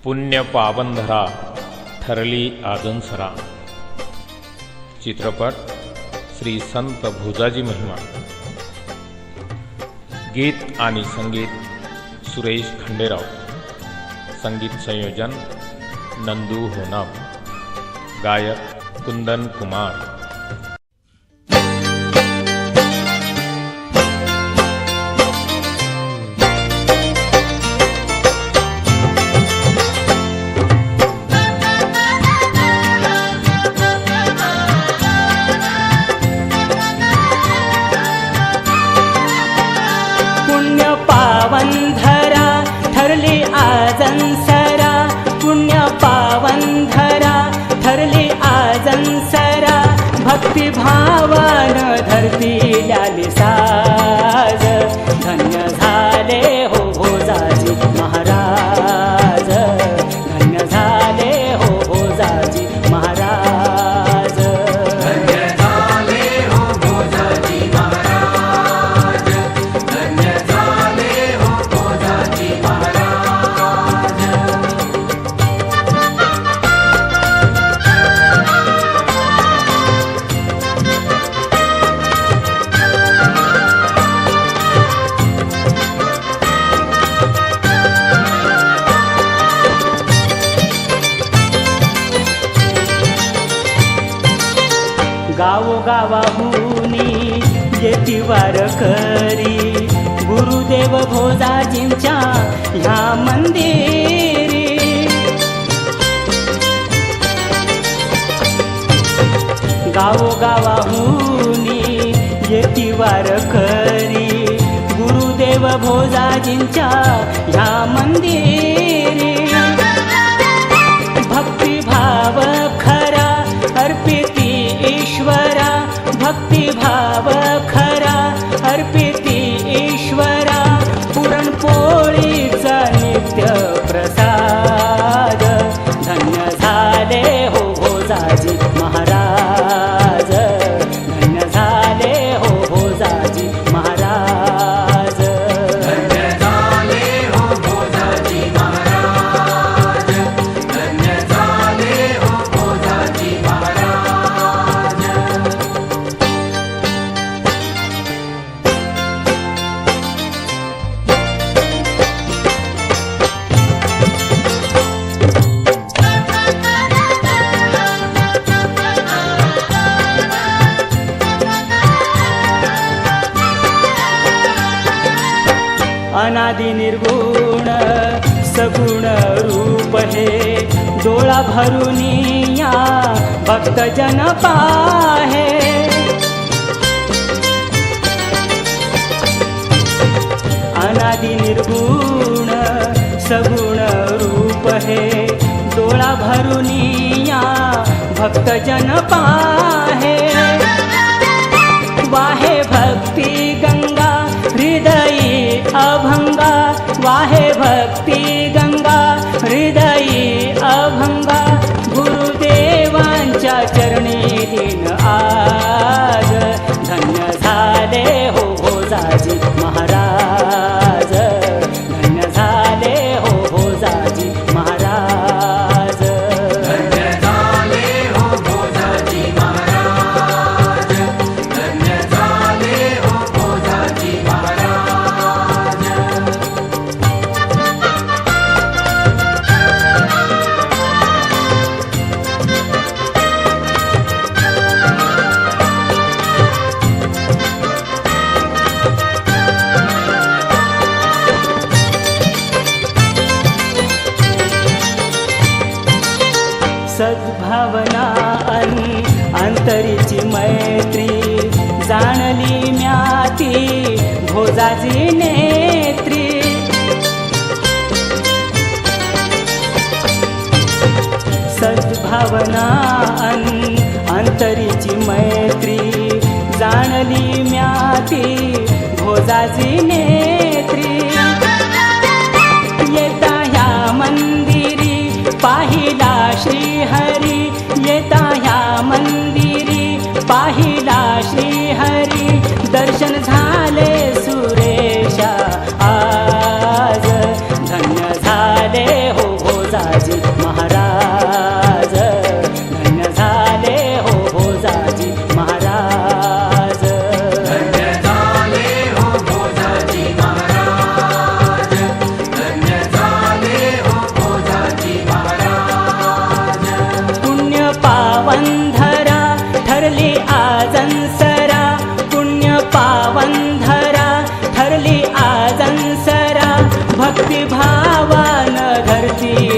पुण्य पावनधरा ठरली आजनसरा. चित्रपट श्री संत भोजाजी महिमा. गीत आणि संगीत सुरेश खंडेराव. संगीत संयोजन नंदू होनाम. गायक कुंदन कुमार. पावनधरा ठरली आजनसरा. पुण्य पावनधरा ठरली आजनसरा. भक्तिभावान धरती लाली साज. धन्य झाले हो भोजाजी महाराज. धन्य झाले हो भोजाजी महाराज. धन्य झाले हो भोजाजी महाराज. धन्य झाले हो भोजाजी महाराज. गावोगावाहूनी येती वारकरी. गुरुदेव भोजाजींच्या ह्या मंदिरी. गावोगावाहूनी येती वारकरी. गुरुदेव भोजाजींच्या ह्या मंदिरी. भक्तिभाव खरा अर्पिती ईश्वरा. भक्तिभाव खरा अर्पिती ईश्वरा. पुरणपोळीचा नित्य प्रसाद. धन्य झाले हो भोजाजी महाराज. धन्य झाले हो भोजाजी महाराज. धन्य झाले हो भोजाजी महाराज. धन्य झाले हो भोजाजी महाराज. अनादि निर्गुण सगुण रूप हे. डोळा भरुनिया भक्त जन पाहे. अनादि निर्गुण सगुण रूप हे. डोळा भरुनिया भक्त जन पाहे. वाहे भक्ति गंगा हृदयी अभंगा. वाहे भक्ति गंगा हृदयी अभंगा. गुरुदेवांच्या चरणी दिन आज. धन्य झाले हो भोजाजी महाराज. धन्य झाले हो भोजाजी महाराज. धन्य झाले हो भोजाजी महाराज. धन्य झाले हो भोजाजी महाराज. सद्भावना अंतरीची मैत्री. जाणली म्याती भोजाजी नेत्री. सद्भावना अंतरीची मैत्री. जाणली म्याती भोजाजी नेत्री. येता ह्या मंदिरी पाहिला श्रीहरी. येता ह्या मंदिरी पाहिला श्रीहरी. दर्शन झाले सुरेशा आज. धन्य झाले हो भोजाजी भक्ती